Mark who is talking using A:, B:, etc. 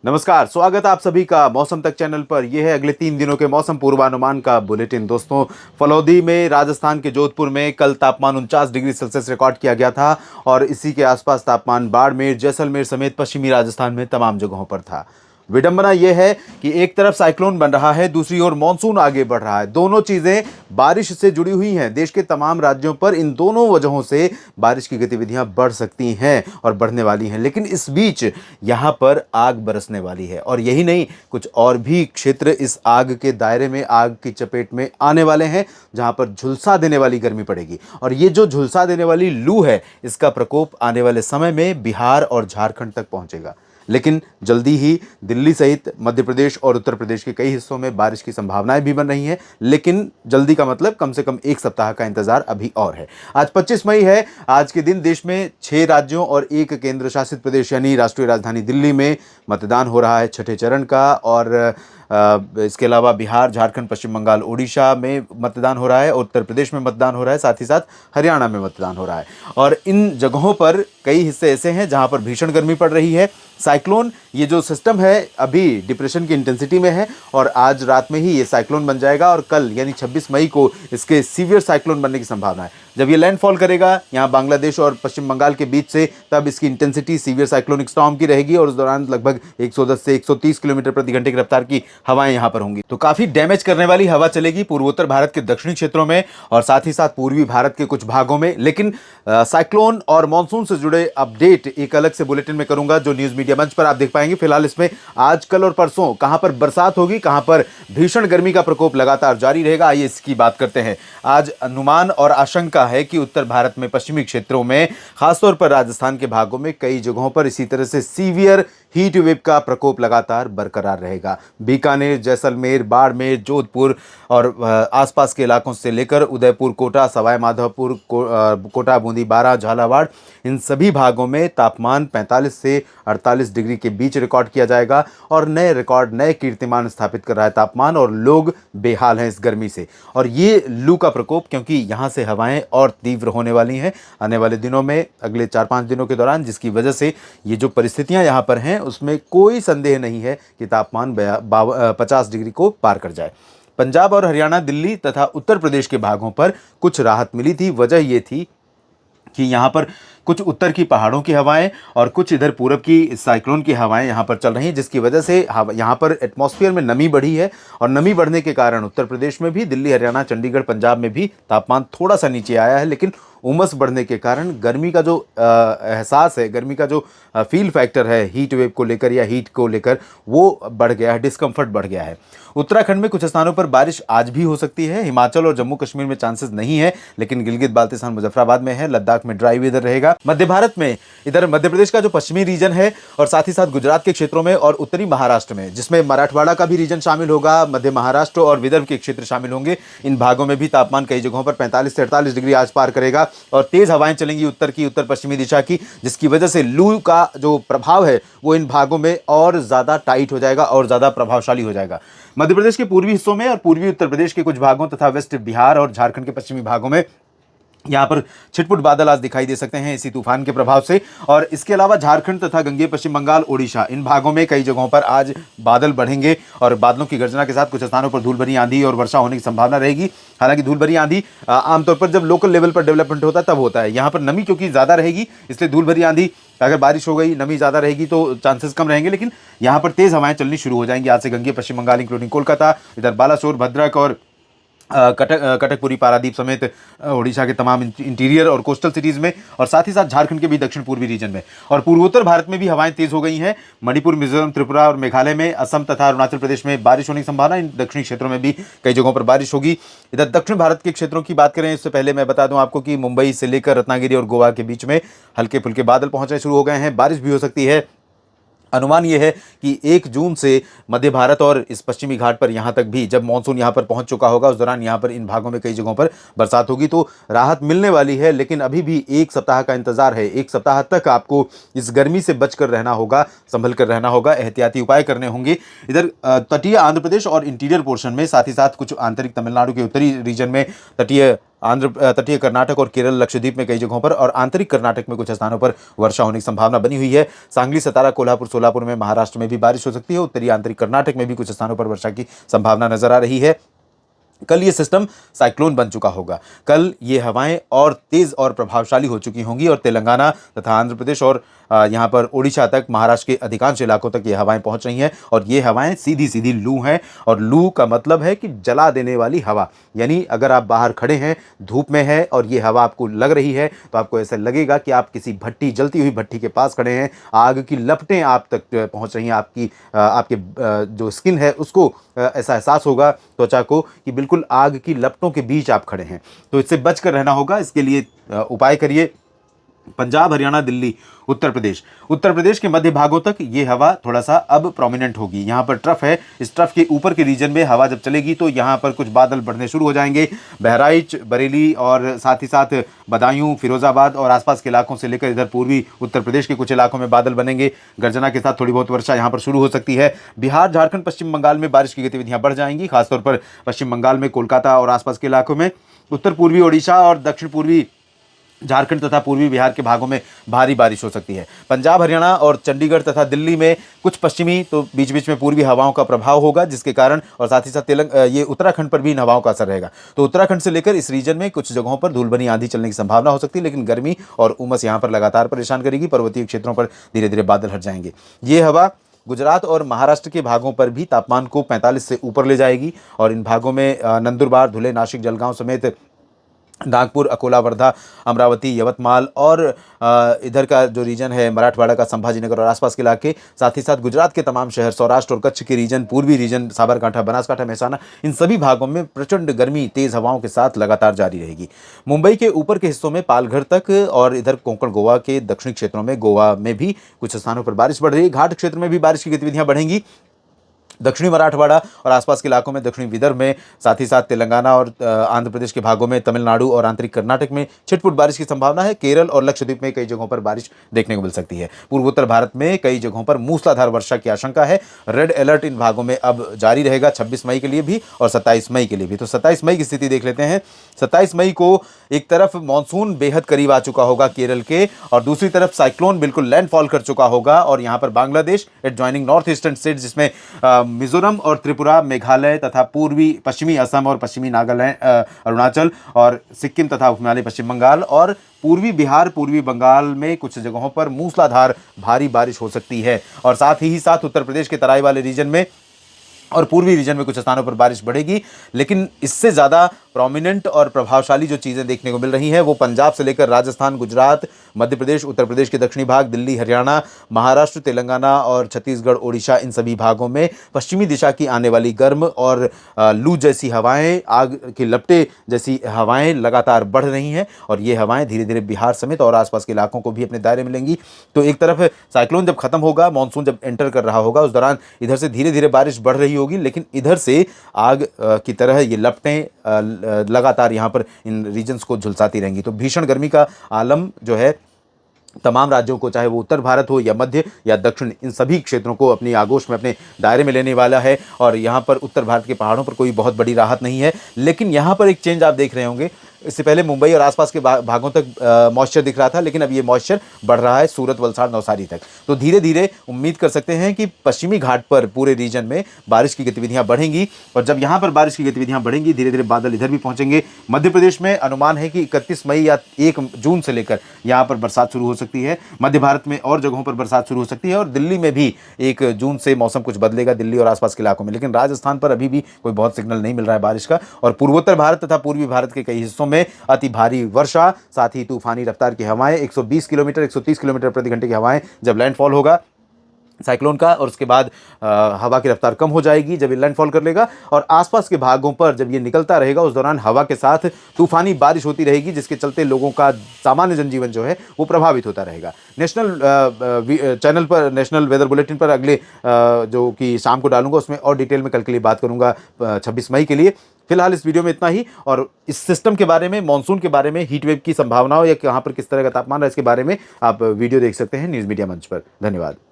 A: नमस्कार, स्वागत है आप सभी का मौसम तक चैनल पर। यह है अगले 3 दिनों के मौसम पूर्वानुमान का बुलेटिन। दोस्तों, फलौदी में, राजस्थान के जोधपुर में कल तापमान 49 डिग्री सेल्सियस रिकॉर्ड किया गया था और इसी के आसपास तापमान बाड़मेर, जैसलमेर समेत पश्चिमी राजस्थान में तमाम जगहों पर था। विडंबना यह है कि एक तरफ साइक्लोन बन रहा है, दूसरी ओर मॉनसून आगे बढ़ रहा है। दोनों चीजें बारिश से जुड़ी हुई हैं। देश के तमाम राज्यों पर इन दोनों वजहों से बारिश की गतिविधियां बढ़ सकती हैं और बढ़ने वाली हैं। लेकिन इस बीच यहां पर आग बरसने वाली है और यही नहीं, कुछ और भी क्षेत्र इस आग के दायरे में, आग की चपेट में आने वाले हैं, जहां पर झुलसा देने वाली गर्मी पड़ेगी। और ये जो झुलसा देने वाली लू है, इसका प्रकोप आने वाले समय में बिहार और झारखंड तक पहुंचेगा। लेकिन जल्दी ही दिल्ली सहित मध्य प्रदेश और उत्तर प्रदेश के कई हिस्सों में बारिश की संभावनाएं भी बन रही हैं। लेकिन जल्दी का मतलब कम से कम एक सप्ताह का इंतजार अभी और है। आज 25 मई है। आज के दिन देश में 6 राज्यों और 1 केंद्र शासित प्रदेश यानी राष्ट्रीय राजधानी दिल्ली में मतदान हो रहा है छठे चरण का। और इसके अलावा बिहार, झारखंड, पश्चिम बंगाल, ओडिशा में मतदान हो रहा है, उत्तर प्रदेश में मतदान हो रहा है, साथ ही साथ हरियाणा में मतदान हो रहा है। और इन जगहों पर कई हिस्से ऐसे हैं जहां पर भीषण गर्मी पड़ रही है। साइक्लोन, ये जो सिस्टम है, अभी डिप्रेशन की इंटेंसिटी में है और आज रात में ही ये साइक्लोन बन जाएगा और कल यानी 26 मई को इसके सीवियर साइक्लोन बनने की संभावना है। जब ये लैंडफॉल करेगा यहाँ बांग्लादेश और पश्चिम बंगाल के बीच से, तब इसकी इंटेंसिटी सीवियर साइक्लोनिक स्टॉर्म की रहेगी और उस दौरान लगभग 110 से 130 किलोमीटर प्रति घंटे की रफ्तार की हवाएं यहां पर होंगी। तो काफी डैमेज करने वाली हवा चलेगी पूर्वोत्तर भारत के दक्षिणी क्षेत्रों में और साथ ही साथ पूर्वी भारत के कुछ भागों में। लेकिन साइक्लोन और मॉनसून से जुड़े अपडेट एक अलग से बुलेटिन में करूंगा, जो न्यूज मीडिया मंच पर आप देख पाएंगे। फिलहाल इसमें आज, कल और परसों कहां पर बरसात होगी, कहां पर भीषण गर्मी का प्रकोप लगातार जारी रहेगा, आइए इसकी बात करते हैं। आज अनुमान और आशंका है कि उत्तर भारत में पश्चिमी क्षेत्रों में, खासतौर पर राजस्थान के भागों में कई जगहों पर इसी तरह से सीवियर हीट वेव का प्रकोप लगातार बरकरार रहेगा। बीकानेर, जैसलमेर, बाड़मेर, जोधपुर और आसपास के इलाकों से लेकर उदयपुर, कोटा, सवाई माधोपुर, कोटा, बूंदी, बारां, झालावाड़, इन सभी भागों में तापमान 45 से 48 डिग्री के बीच रिकॉर्ड किया जाएगा और नए कीर्तिमान स्थापित कर रहा है तापमान, और लोग बेहाल हैं इस गर्मी से। और ये लू का प्रकोप, क्योंकि यहाँ से हवाएं और तीव्र होने वाली हैं आने वाले दिनों में, अगले 4-5 दिनों के दौरान, जिसकी वजह से ये जो परिस्थितियां यहाँ पर हैं उसमें कोई संदेह नहीं है कि तापमान 50 डिग्री को पार कर जाए। पंजाब और हरियाणा, दिल्ली तथा उत्तर प्रदेश के भागों पर कुछ राहत मिली थी। वजह यह थी कि यहाँ पर कुछ उत्तर की पहाड़ों की हवाएं और कुछ इधर पूरब की साइक्लोन की हवाएं यहाँ पर चल रही हैं, जिसकी वजह से यहाँ पर एटमॉस्फेयर में नमी बढ़ी है। और नमी बढ़ने के कारण उत्तर प्रदेश में भी, दिल्ली, हरियाणा, चंडीगढ़, पंजाब में भी तापमान थोड़ा सा नीचे आया है। लेकिन उमस बढ़ने के कारण गर्मी का जो एहसास है, गर्मी का जो फील फैक्टर है हीट वेव को लेकर या हीट को लेकर, वो बढ़ गया है, डिस्कम्फर्ट बढ़ गया है। उत्तराखंड में कुछ स्थानों पर बारिश आज भी हो सकती है। हिमाचल और जम्मू कश्मीर में चांसेस नहीं है, लेकिन गिलगित बाल्तिस्तान, मुजफ्फराबाद में है। लद्दाख में ड्राई वेदर रहेगा। मध्य भारत में, इधर मध्य प्रदेश का जो पश्चिमी रीजन है और साथ ही साथ गुजरात के क्षेत्रों में और उत्तरी महाराष्ट्र में, जिसमें मराठवाड़ा का भी रीजन शामिल होगा, मध्य महाराष्ट्र और विदर्भ के क्षेत्र शामिल होंगे, इन भागों में भी तापमान कई जगहों पर 45 से 48 डिग्री आज पार करेगा और तेज हवाएं चलेंगी उत्तर पश्चिमी दिशा की, जिसकी वजह से लू का जो प्रभाव है वो इन भागों में और ज्यादा टाइट हो जाएगा और ज्यादा प्रभावशाली हो जाएगा। मध्य प्रदेश के पूर्वी हिस्सों में और पूर्वी उत्तर प्रदेश के कुछ भागों तथा वेस्ट बिहार और झारखंड के पश्चिमी भागों में यहाँ पर छिटपुट बादल आज दिखाई दे सकते हैं इसी तूफान के प्रभाव से। और इसके अलावा झारखंड तथा गंगेय पश्चिम बंगाल, ओडिशा, इन भागों में कई जगहों पर आज बादल बढ़ेंगे और बादलों की गर्जना के साथ कुछ स्थानों पर धूल भरी आंधी और वर्षा होने की संभावना रहेगी। हालांकि धूल भरी आंधी आमतौर पर जब लोकल लेवल पर डेवलपमेंट होता है तब होता है। यहाँ पर नमी क्योंकि ज़्यादा रहेगी, इसलिए धूल भरी आंधी, अगर बारिश हो गई, नमी ज़्यादा रहेगी तो चांसेस कम रहेंगे। लेकिन यहाँ पर तेज़ हवाएं चलनी शुरू हो जाएंगी आज से गंगेय पश्चिम बंगाल इंक्लूडिंग कोलकाता, इधर बालासोर, भद्रक और कटकपुरी, पारादीप समेत ओडिशा के तमाम इंटीरियर और कोस्टल सिटीज में, और साथ ही साथ झारखंड के भी दक्षिण पूर्वी रीजन में। और पूर्वोत्तर भारत में भी हवाएं तेज हो गई हैं। मणिपुर, मिजोरम, त्रिपुरा और मेघालय में, असम तथा अरुणाचल प्रदेश में बारिश होने की संभावना। इन दक्षिणी क्षेत्रों में भी कई जगहों पर बारिश होगी। इधर दक्षिण भारत के क्षेत्रों की बात करें, इससे पहले मैं बता दूं आपको कि मुंबई से लेकर रत्नागिरी और गोवा के बीच में हल्के फुल्के बादल पहुंचने शुरू हो गए हैं। बारिश भी हो सकती है। अनुमान यह है कि 1 जून से मध्य भारत और इस पश्चिमी घाट पर यहाँ तक भी, जब मानसून यहाँ पर पहुँच चुका होगा, उस दौरान यहाँ पर इन भागों में कई जगहों पर बरसात होगी, तो राहत मिलने वाली है। लेकिन अभी भी 1 सप्ताह का इंतजार है। 1 सप्ताह तक आपको इस गर्मी से बचकर रहना होगा, संभल कर रहना होगा, एहतियाती उपाय करने होंगे। इधर तटीय आंध्र प्रदेश और इंटीरियर पोर्शन में, साथ ही साथ कुछ आंतरिक तमिलनाडु के उत्तरी रीजन में, तटीय आंध्र तटीय कर्नाटक और केरल लक्षद्वीप में कई जगहों पर और आंतरिक कर्नाटक में कुछ स्थानों पर वर्षा होने की संभावना बनी हुई है। सांगली, सतारा, कोल्हापुर, सोलापुर में, महाराष्ट्र में भी बारिश हो सकती है। उत्तरी आंतरिक कर्नाटक में भी कुछ स्थानों पर वर्षा की संभावना नजर आ रही है। कल ये सिस्टम साइक्लोन बन चुका होगा। कल ये हवाएं और तेज और प्रभावशाली हो चुकी होंगी और तेलंगाना तथा आंध्र प्रदेश और यहाँ पर उड़ीसा तक, महाराष्ट्र के अधिकांश इलाकों तक ये हवाएं पहुंच रही हैं और ये हवाएं सीधी सीधी लू हैं। और लू का मतलब है कि जला देने वाली हवा, यानी अगर आप बाहर खड़े हैं, धूप में है और ये हवा आपको लग रही है तो आपको ऐसा लगेगा कि आप किसी भट्टी, जलती हुई भट्टी के पास खड़े हैं। आग की लपटें आप तक पहुंच रही हैं। आपके जो स्किन है उसको ऐसा एहसास होगा, त्वचा को, कि बिल्कुल आग की लपटों के बीच आप खड़े हैं। तो इससे बचकर रहना होगा। इसके लिए उपाय करिए। पंजाब, हरियाणा, दिल्ली, उत्तर प्रदेश के मध्य भागों तक ये हवा थोड़ा सा अब प्रोमिनेंट होगी। यहाँ पर ट्रफ है, इस ट्रफ के ऊपर के रीजन में हवा जब चलेगी तो यहाँ पर कुछ बादल बढ़ने शुरू हो जाएंगे। बहराइच, बरेली और साथ ही साथ बदायूं, फिरोजाबाद और आसपास के इलाकों से लेकर इधर पूर्वी उत्तर प्रदेश के कुछ इलाकों में बादल बनेंगे। गर्जना के साथ थोड़ी बहुत वर्षा यहाँ पर शुरू हो सकती है। बिहार, झारखंड, पश्चिम बंगाल में बारिश की गतिविधियाँ बढ़ जाएंगी, खासतौर पर पश्चिम बंगाल में, कोलकाता और आसपास के इलाकों में। उत्तर पूर्वी ओडिशा और दक्षिण पूर्वी झारखंड तथा पूर्वी बिहार के भागों में भारी बारिश हो सकती है। पंजाब, हरियाणा और चंडीगढ़ तथा दिल्ली में कुछ पश्चिमी तो बीच बीच में पूर्वी हवाओं का प्रभाव होगा, जिसके कारण और साथ ही साथ ये उत्तराखंड पर भी इन हवाओं का असर रहेगा। तो उत्तराखंड से लेकर इस रीजन में कुछ जगहों पर धूल भरी आंधी चलने की संभावना हो सकती है, लेकिन गर्मी और उमस यहाँ पर लगातार परेशान करेगी। पर्वतीय क्षेत्रों पर धीरे धीरे बादल हट जाएंगे। ये हवा गुजरात और महाराष्ट्र के भागों पर भी तापमान को 45 से ऊपर ले जाएगी और इन भागों में नंदुरबार, धुले, नासिक, जलगांव समेत नागपुर, अकोला, वर्धा, अमरावती, यवतमाल और इधर का जो रीजन है मराठवाड़ा का, संभाजीनगर और आसपास के इलाके, साथ ही साथ गुजरात के तमाम शहर, सौराष्ट्र और कच्छ के रीजन, पूर्वी रीजन, साबरकांठा, बनासकांठा, मेहसाना, इन सभी भागों में प्रचंड गर्मी तेज हवाओं के साथ लगातार जारी रहेगी। मुंबई के ऊपर के हिस्सों में पालघर तक और इधर कोंकण, गोवा के दक्षिणी क्षेत्रों में, गोवा में भी कुछ स्थानों पर बारिश बढ़ रही है। घाट क्षेत्र में भी बारिश की गतिविधियां बढ़ेंगी। दक्षिणी मराठवाड़ा और आसपास के इलाकों में, दक्षिणी विदर्भ में, साथ ही साथ तेलंगाना और आंध्र प्रदेश के भागों में, तमिलनाडु और आंतरिक कर्नाटक में छिटपुट बारिश की संभावना है। केरल और लक्षद्वीप में कई जगहों पर बारिश देखने को मिल सकती है। पूर्वोत्तर भारत में कई जगहों पर मूसलाधार वर्षा की आशंका है। रेड अलर्ट इन भागों में अब जारी रहेगा 26 मई के लिए भी और 27 मई के लिए भी। तो 27 मई की स्थिति देख लेते हैं। 27 मई को एक तरफ मानसून बेहद करीब आ चुका होगा केरल के और दूसरी तरफ साइक्लोन बिल्कुल लैंडफॉल कर चुका होगा और यहाँ पर Bangladesh adjoining north eastern state, जिसमें मिजोरम और त्रिपुरा, मेघालय तथा पूर्वी पश्चिमी असम और पश्चिमी नागालैंड, अरुणाचल और सिक्किम तथा उपहिमालय पश्चिम बंगाल और पूर्वी बिहार, पूर्वी बंगाल में कुछ जगहों पर मूसलाधार भारी बारिश हो सकती है। और साथ ही साथ उत्तर प्रदेश के तराई वाले रीजन में और पूर्वी रीजन में कुछ स्थानों पर बारिश बढ़ेगी। लेकिन इससे ज़्यादा प्रोमिनेंट और प्रभावशाली जो चीज़ें देखने को मिल रही हैं वो पंजाब से लेकर राजस्थान, गुजरात, मध्य प्रदेश, उत्तर प्रदेश के दक्षिणी भाग, दिल्ली, हरियाणा, महाराष्ट्र, तेलंगाना और छत्तीसगढ़, ओडिशा, इन सभी भागों में पश्चिमी दिशा की आने वाली गर्म और लू जैसी हवाएं, आग की लपटें जैसी हवाएं लगातार बढ़ रही हैं और ये हवाएं धीरे धीरे बिहार समेत और आसपास के इलाकों को भी अपने दायरे में लेंगी। तो एक तरफ साइक्लोन जब खत्म होगा, मानसून जब एंटर कर रहा होगा, उस दौरान इधर से धीरे धीरे बारिश बढ़ रही होगी, लेकिन इधर से आग की तरह ये लपटें लगातार यहाँ पर इन रीजन्स को झुलसाती रहेंगी। तो भीषण गर्मी का आलम जो है तमाम राज्यों को, चाहे वो उत्तर भारत हो या मध्य या दक्षिण, इन सभी क्षेत्रों को अपनी आगोश में, अपने दायरे में लेने वाला है। और यहाँ पर उत्तर भारत के पहाड़ों पर कोई बहुत बड़ी राहत नहीं है, लेकिन यहाँ पर एक चेंज आप देख रहे होंगे। इससे पहले मुंबई और आसपास के भागों तक मॉइस्चर दिख रहा था, लेकिन अब ये मॉइस्चर बढ़ रहा है सूरत, वलसाड़, नवसारी तक। तो धीरे धीरे उम्मीद कर सकते हैं कि पश्चिमी घाट पर पूरे रीजन में बारिश की गतिविधियां बढ़ेंगी और जब यहाँ पर बारिश की गतिविधियां बढ़ेंगी, धीरे धीरे बादल इधर भी पहुंचेंगे। मध्य प्रदेश में अनुमान है कि 31 मई या 1 जून से लेकर यहाँ पर बरसात शुरू हो सकती है। मध्य भारत में और जगहों पर बरसात शुरू हो सकती है और दिल्ली में भी 1 जून से मौसम कुछ बदलेगा, दिल्ली और आसपास के इलाकों में। लेकिन राजस्थान पर अभी भी कोई बहुत सिग्नल नहीं मिल रहा है बारिश का। और पूर्वोत्तर भारत तथा पूर्वी भारत के कई हिस्सों में अति भारी वर्षा, साथ ही तूफानी रफ्तार की हवाएं, 120 किलोमीटर 130 किलोमीटर प्रति घंटे की हवाएं जब लैंडफॉल होगा साइक्लोन का, और उसके बाद हवा की रफ्तार कम हो जाएगी जब ये लैंडफॉल कर लेगा और आसपास के भागों पर जब ये निकलता रहेगा, उस दौरान हवा के साथ तूफानी बारिश होती रहेगी, जिसके चलते लोगों का सामान्य जनजीवन जो है वो प्रभावित होता रहेगा। नेशनल चैनल पर, नेशनल वेदर बुलेटिन पर अगले जो कि शाम को डालूंगा, उसमें और डिटेल में कल के लिए बात करूंगा 26 मई के लिए। फिलहाल इस वीडियो में इतना ही, और इस सिस्टम के बारे में, मानसून के बारे में, हीट वेव की संभावनाओं या कहाँ पर किस तरह का तापमान है, इसके बारे में आप वीडियो देख सकते हैं न्यूज़ मीडिया मंच पर। धन्यवाद।